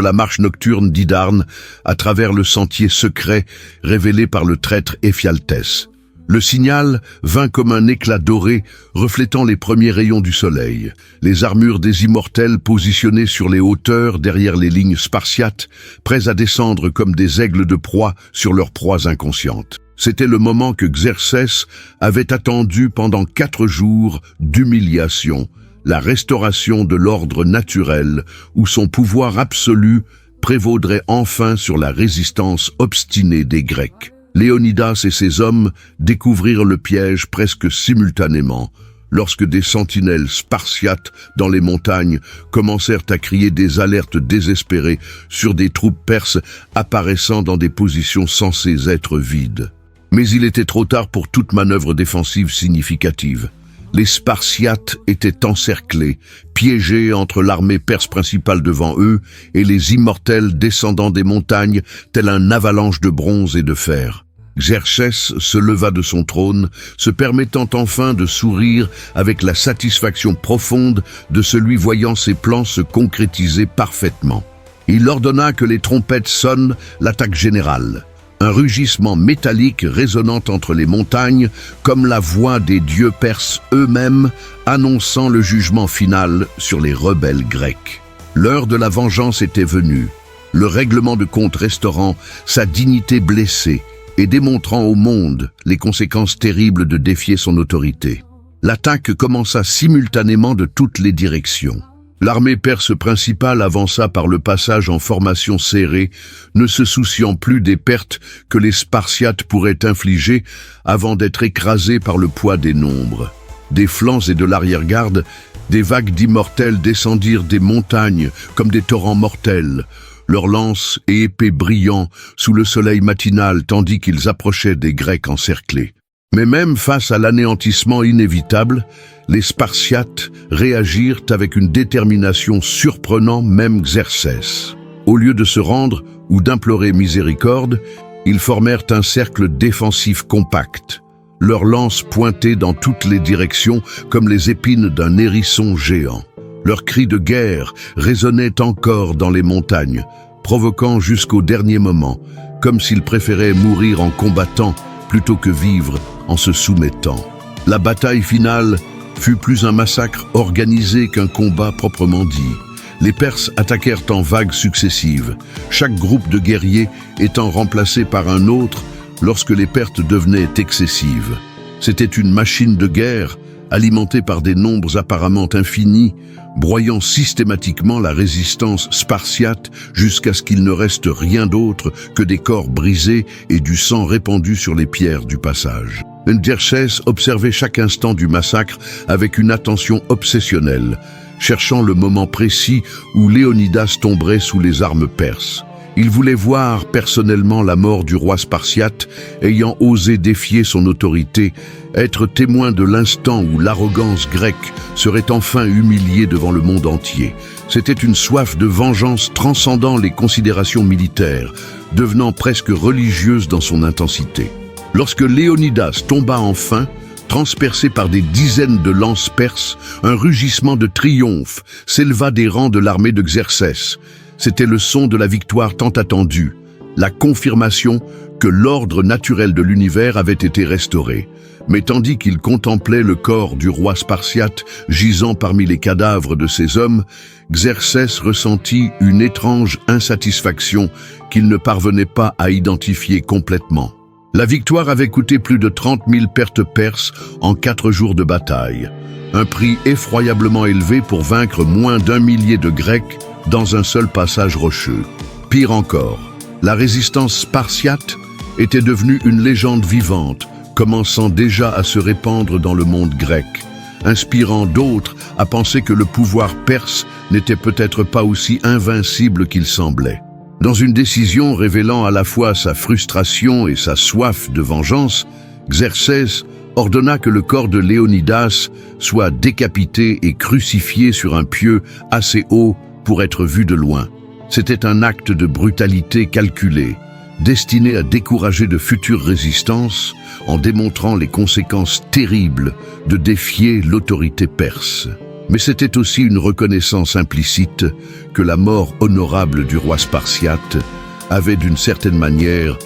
la marche nocturne d'Idarne à travers le sentier secret révélé par le traître Éphialtès. Le signal vint comme un éclat doré reflétant les premiers rayons du soleil. Les armures des immortels positionnées sur les hauteurs derrière les lignes spartiates, prêts à descendre comme des aigles de proie sur leurs proies inconscientes. C'était le moment que Xerxès avait attendu pendant 4 jours d'humiliation, la restauration de l'ordre naturel où son pouvoir absolu prévaudrait enfin sur la résistance obstinée des Grecs. Léonidas et ses hommes découvrirent le piège presque simultanément, lorsque des sentinelles spartiates dans les montagnes commencèrent à crier des alertes désespérées sur des troupes perses apparaissant dans des positions censées être vides. Mais il était trop tard pour toute manœuvre défensive significative. Les Spartiates étaient encerclés, piégés entre l'armée perse principale devant eux et les immortels descendant des montagnes telle un avalanche de bronze et de fer. Xerxès se leva de son trône, se permettant enfin de sourire avec la satisfaction profonde de celui voyant ses plans se concrétiser parfaitement. Il ordonna que les trompettes sonnent l'attaque générale. Un rugissement métallique résonnant entre les montagnes, comme la voix des dieux perses eux-mêmes, annonçant le jugement final sur les rebelles grecs. L'heure de la vengeance était venue, le règlement de compte restaurant sa dignité blessée et démontrant au monde les conséquences terribles de défier son autorité. L'attaque commença simultanément de toutes les directions. L'armée perse principale avança par le passage en formation serrée, ne se souciant plus des pertes que les Spartiates pourraient infliger avant d'être écrasés par le poids des nombres. Des flancs et de l'arrière-garde, des vagues d'immortels descendirent des montagnes comme des torrents mortels, leurs lances et épées brillant sous le soleil matinal tandis qu'ils approchaient des Grecs encerclés. Mais même face à l'anéantissement inévitable, les Spartiates réagirent avec une détermination surprenant même Xerxès. Au lieu de se rendre ou d'implorer miséricorde, ils formèrent un cercle défensif compact, leurs lances pointées dans toutes les directions comme les épines d'un hérisson géant. Leurs cris de guerre résonnaient encore dans les montagnes, provoquant jusqu'au dernier moment, comme s'ils préféraient mourir en combattant plutôt que vivre en se soumettant. La bataille finale fut plus un massacre organisé qu'un combat proprement dit. Les Perses attaquèrent en vagues successives, chaque groupe de guerriers étant remplacé par un autre lorsque les pertes devenaient excessives. C'était une machine de guerre alimentée par des nombres apparemment infinis, broyant systématiquement la résistance spartiate jusqu'à ce qu'il ne reste rien d'autre que des corps brisés et du sang répandu sur les pierres du passage. Xerxès observait chaque instant du massacre avec une attention obsessionnelle, cherchant le moment précis où Léonidas tomberait sous les armes perses. Il voulait voir personnellement la mort du roi spartiate, ayant osé défier son autorité, être témoin de l'instant où l'arrogance grecque serait enfin humiliée devant le monde entier. C'était une soif de vengeance transcendant les considérations militaires, devenant presque religieuse dans son intensité. Lorsque Léonidas tomba enfin, transpercé par des dizaines de lances perses, un rugissement de triomphe s'éleva des rangs de l'armée de Xerxès. C'était le son de la victoire tant attendue, la confirmation que l'ordre naturel de l'univers avait été restauré. Mais tandis qu'il contemplait le corps du roi spartiate gisant parmi les cadavres de ses hommes, Xerxès ressentit une étrange insatisfaction qu'il ne parvenait pas à identifier complètement. La victoire avait coûté plus de 30 000 pertes perses en 4 jours de bataille, un prix effroyablement élevé pour vaincre moins d'1 millier de Grecs dans un seul passage rocheux. Pire encore, la résistance spartiate était devenue une légende vivante, commençant déjà à se répandre dans le monde grec, inspirant d'autres à penser que le pouvoir perse n'était peut-être pas aussi invincible qu'il semblait. Dans une décision révélant à la fois sa frustration et sa soif de vengeance, Xerxès ordonna que le corps de Léonidas soit décapité et crucifié sur un pieu assez haut pour être vu de loin. C'était un acte de brutalité calculé, destiné à décourager de futures résistances en démontrant les conséquences terribles de défier l'autorité perse. Mais c'était aussi une reconnaissance implicite que la mort honorable du roi spartiate avait d'une certaine manière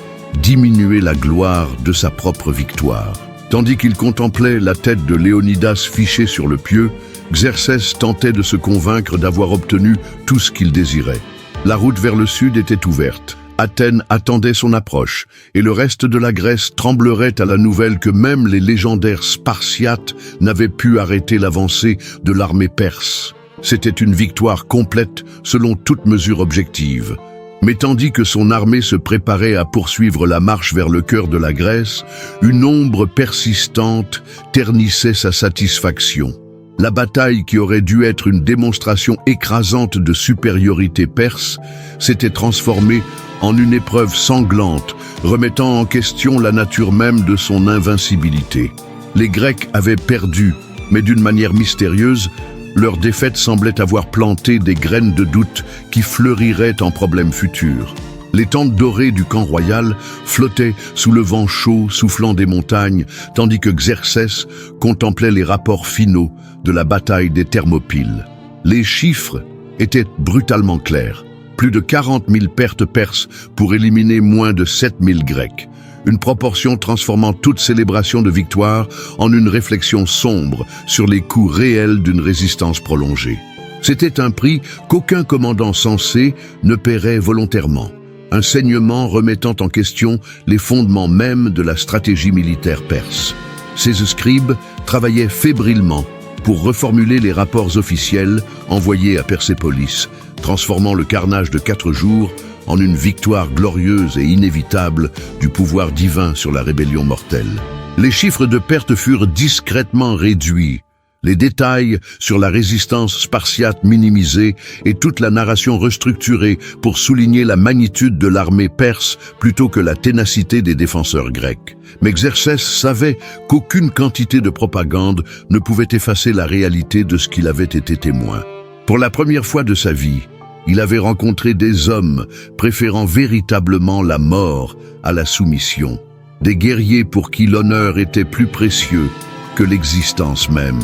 diminué la gloire de sa propre victoire. Tandis qu'il contemplait la tête de Léonidas fichée sur le pieu, Xerxès tentait de se convaincre d'avoir obtenu tout ce qu'il désirait. La route vers le sud était ouverte. Athènes attendait son approche, et le reste de la Grèce tremblerait à la nouvelle que même les légendaires Spartiates n'avaient pu arrêter l'avancée de l'armée perse. C'était une victoire complète selon toute mesure objective. Mais tandis que son armée se préparait à poursuivre la marche vers le cœur de la Grèce, une ombre persistante ternissait sa satisfaction. La bataille qui aurait dû être une démonstration écrasante de supériorité perse s'était transformée en une épreuve sanglante, remettant en question la nature même de son invincibilité. Les Grecs avaient perdu, mais d'une manière mystérieuse, leur défaite semblait avoir planté des graines de doute qui fleuriraient en problèmes futurs. Les tentes dorées du camp royal flottaient sous le vent chaud soufflant des montagnes, tandis que Xerxès contemplait les rapports finaux de la bataille des Thermopyles. Les chiffres étaient brutalement clairs. Plus de 40 000 pertes perses pour éliminer moins de 7 000 Grecs. Une proportion transformant toute célébration de victoire en une réflexion sombre sur les coûts réels d'une résistance prolongée. C'était un prix qu'aucun commandant sensé ne paierait volontairement. Un saignement remettant en question les fondements mêmes de la stratégie militaire perse. Ces scribes travaillaient fébrilement pour reformuler les rapports officiels envoyés à Persépolis, transformant le carnage de 4 jours en une victoire glorieuse et inévitable du pouvoir divin sur la rébellion mortelle. Les chiffres de pertes furent discrètement réduits, les détails sur la résistance spartiate minimisés et toute la narration restructurée pour souligner la magnitude de l'armée perse plutôt que la ténacité des défenseurs grecs. Mais Xerxès savait qu'aucune quantité de propagande ne pouvait effacer la réalité de ce qu'il avait été témoin. Pour la première fois de sa vie, il avait rencontré des hommes préférant véritablement la mort à la soumission, des guerriers pour qui l'honneur était plus précieux que l'existence même.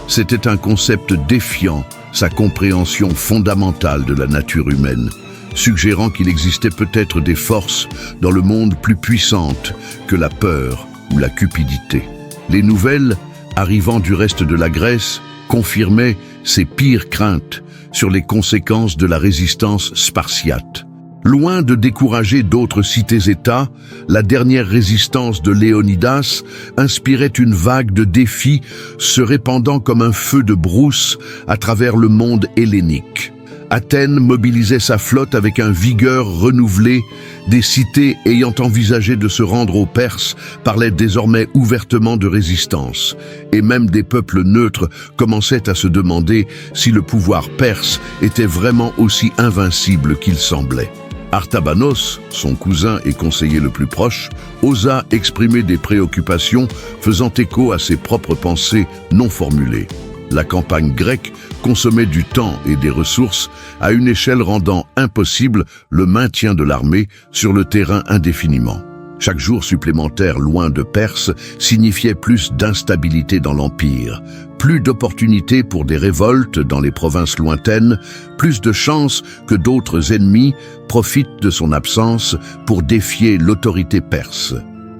C'était un concept défiant sa compréhension fondamentale de la nature humaine, suggérant qu'il existait peut-être des forces dans le monde plus puissantes que la peur ou la cupidité. Les nouvelles, arrivant du reste de la Grèce, confirmaient ses pires craintes sur les conséquences de la résistance spartiate. Loin de décourager d'autres cités-États, la dernière résistance de Léonidas inspirait une vague de défis se répandant comme un feu de brousse à travers le monde hellénique. Athènes mobilisait sa flotte avec un vigueur renouvelé. Des cités ayant envisagé de se rendre aux Perses parlaient désormais ouvertement de résistance. Et même des peuples neutres commençaient à se demander si le pouvoir perse était vraiment aussi invincible qu'il semblait. Artabanos, son cousin et conseiller le plus proche, osa exprimer des préoccupations faisant écho à ses propres pensées non formulées. La campagne grecque consommait du temps et des ressources à une échelle rendant impossible le maintien de l'armée sur le terrain indéfiniment. Chaque jour supplémentaire loin de Perse signifiait plus d'instabilité dans l'Empire, plus d'opportunités pour des révoltes dans les provinces lointaines, plus de chances que d'autres ennemis profitent de son absence pour défier l'autorité perse.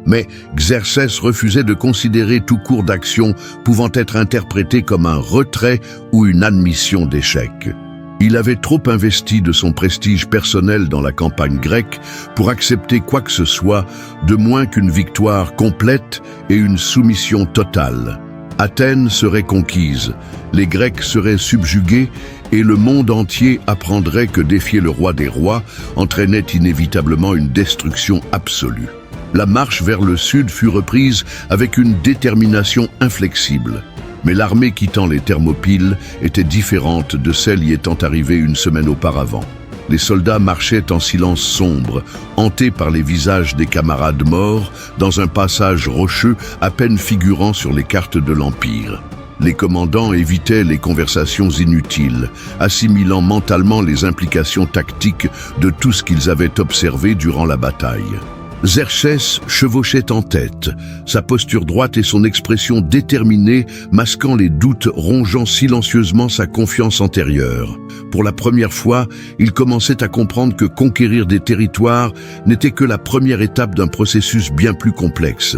Mais Xerxès refusait de considérer tout cours d'action pouvant être interprété comme un retrait ou une admission d'échec. Il avait trop investi de son prestige personnel dans la campagne grecque pour accepter quoi que ce soit de moins qu'une victoire complète et une soumission totale. Athènes serait conquise, les Grecs seraient subjugués et le monde entier apprendrait que défier le roi des rois entraînait inévitablement une destruction absolue. La marche vers le sud fut reprise avec une détermination inflexible. Mais l'armée quittant les Thermopyles était différente de celle y étant arrivée une semaine auparavant. Les soldats marchaient en silence sombre, hantés par les visages des camarades morts, dans un passage rocheux à peine figurant sur les cartes de l'Empire. Les commandants évitaient les conversations inutiles, assimilant mentalement les implications tactiques de tout ce qu'ils avaient observé durant la bataille. Xerxès chevauchait en tête, sa posture droite et son expression déterminée masquant les doutes rongeant silencieusement sa confiance antérieure. Pour la première fois, il commençait à comprendre que conquérir des territoires n'était que la première étape d'un processus bien plus complexe.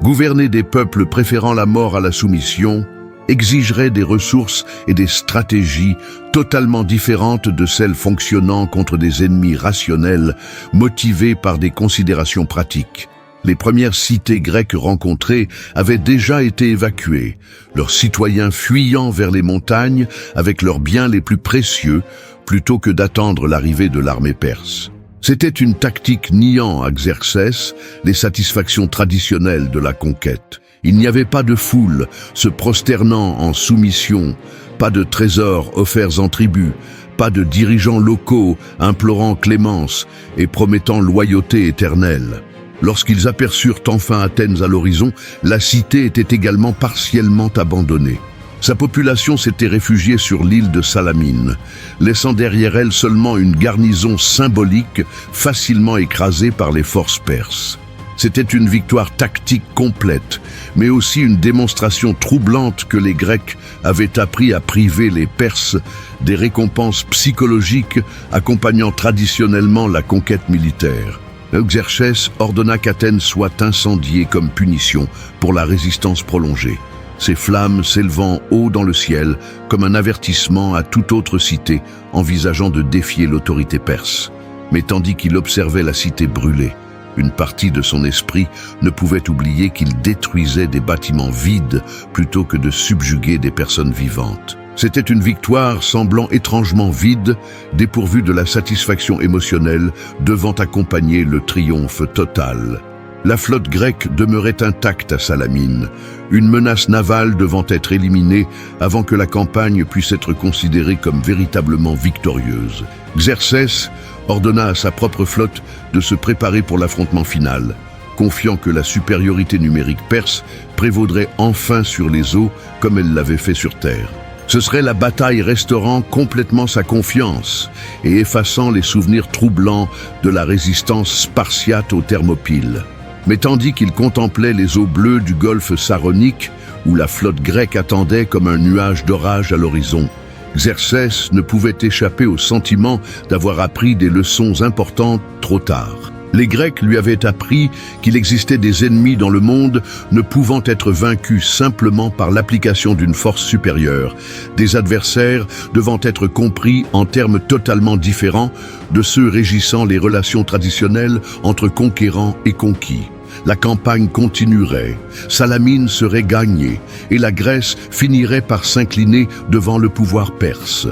Gouverner des peuples préférant la mort à la soumission exigerait des ressources et des stratégies totalement différentes de celles fonctionnant contre des ennemis rationnels motivés par des considérations pratiques. Les premières cités grecques rencontrées avaient déjà été évacuées, leurs citoyens fuyant vers les montagnes avec leurs biens les plus précieux plutôt que d'attendre l'arrivée de l'armée perse. C'était une tactique niant à Xerxès les satisfactions traditionnelles de la conquête. Il n'y avait pas de foule se prosternant en soumission, pas de trésors offerts en tribut, pas de dirigeants locaux implorant clémence et promettant loyauté éternelle. Lorsqu'ils aperçurent enfin Athènes à l'horizon, la cité était également partiellement abandonnée. Sa population s'était réfugiée sur l'île de Salamine, laissant derrière elle seulement une garnison symbolique facilement écrasée par les forces perses. C'était une victoire tactique complète, mais aussi une démonstration troublante que les Grecs avaient appris à priver les Perses des récompenses psychologiques accompagnant traditionnellement la conquête militaire. Xerxès ordonna qu'Athènes soit incendiée comme punition pour la résistance prolongée, ces flammes s'élevant haut dans le ciel comme un avertissement à toute autre cité envisageant de défier l'autorité perse. Mais tandis qu'il observait la cité brûler, une partie de son esprit ne pouvait oublier qu'il détruisait des bâtiments vides plutôt que de subjuguer des personnes vivantes. C'était une victoire semblant étrangement vide, dépourvue de la satisfaction émotionnelle devant accompagner le triomphe total. La flotte grecque demeurait intacte à Salamine, une menace navale devant être éliminée avant que la campagne puisse être considérée comme véritablement victorieuse. Xerxès ordonna à sa propre flotte de se préparer pour l'affrontement final, confiant que la supériorité numérique perse prévaudrait enfin sur les eaux comme elle l'avait fait sur terre. Ce serait la bataille restaurant complètement sa confiance et effaçant les souvenirs troublants de la résistance spartiate aux Thermopyles. Mais tandis qu'il contemplait les eaux bleues du golfe Saronique, où la flotte grecque attendait comme un nuage d'orage à l'horizon, Xerxès ne pouvait échapper au sentiment d'avoir appris des leçons importantes trop tard. Les Grecs lui avaient appris qu'il existait des ennemis dans le monde ne pouvant être vaincus simplement par l'application d'une force supérieure, des adversaires devant être compris en termes totalement différents de ceux régissant les relations traditionnelles entre conquérants et conquis. La campagne continuerait, Salamine serait gagnée et la Grèce finirait par s'incliner devant le pouvoir perse.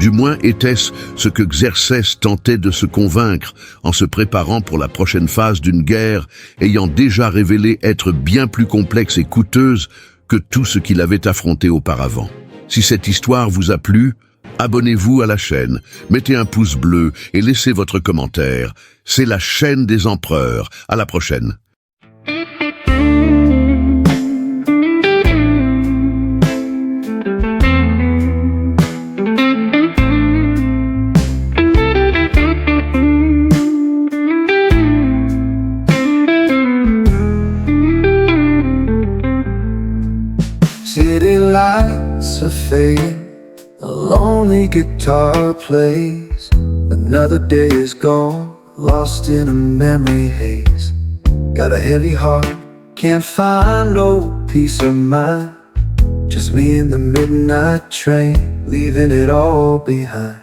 Du moins était-ce ce que Xerxès tentait de se convaincre en se préparant pour la prochaine phase d'une guerre ayant déjà révélé être bien plus complexe et coûteuse que tout ce qu'il avait affronté auparavant. Si cette histoire vous a plu, abonnez-vous à la chaîne, mettez un pouce bleu et laissez votre commentaire. C'est la chaîne des empereurs. À la prochaine. City lights are fading, a lonely guitar plays. Another day is gone, lost in a memory haze. Got a heavy heart, can't find no peace of mind. Just me in the midnight train, leaving it all behind.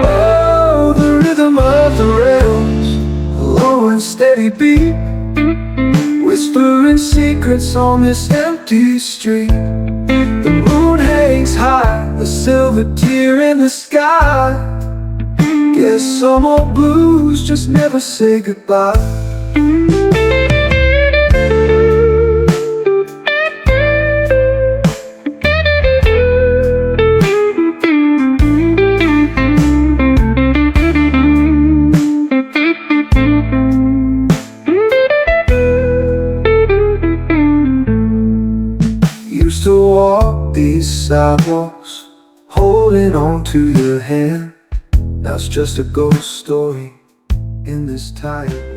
Oh, the rhythm of the rails, a low and steady beat, whispering secrets on this empty street. The moon hangs high, a silver tear in the sky. Guess some old blues just never say goodbye. Used to walk these sidewalks, holding on to your hand. Now it's just a ghost story in this tired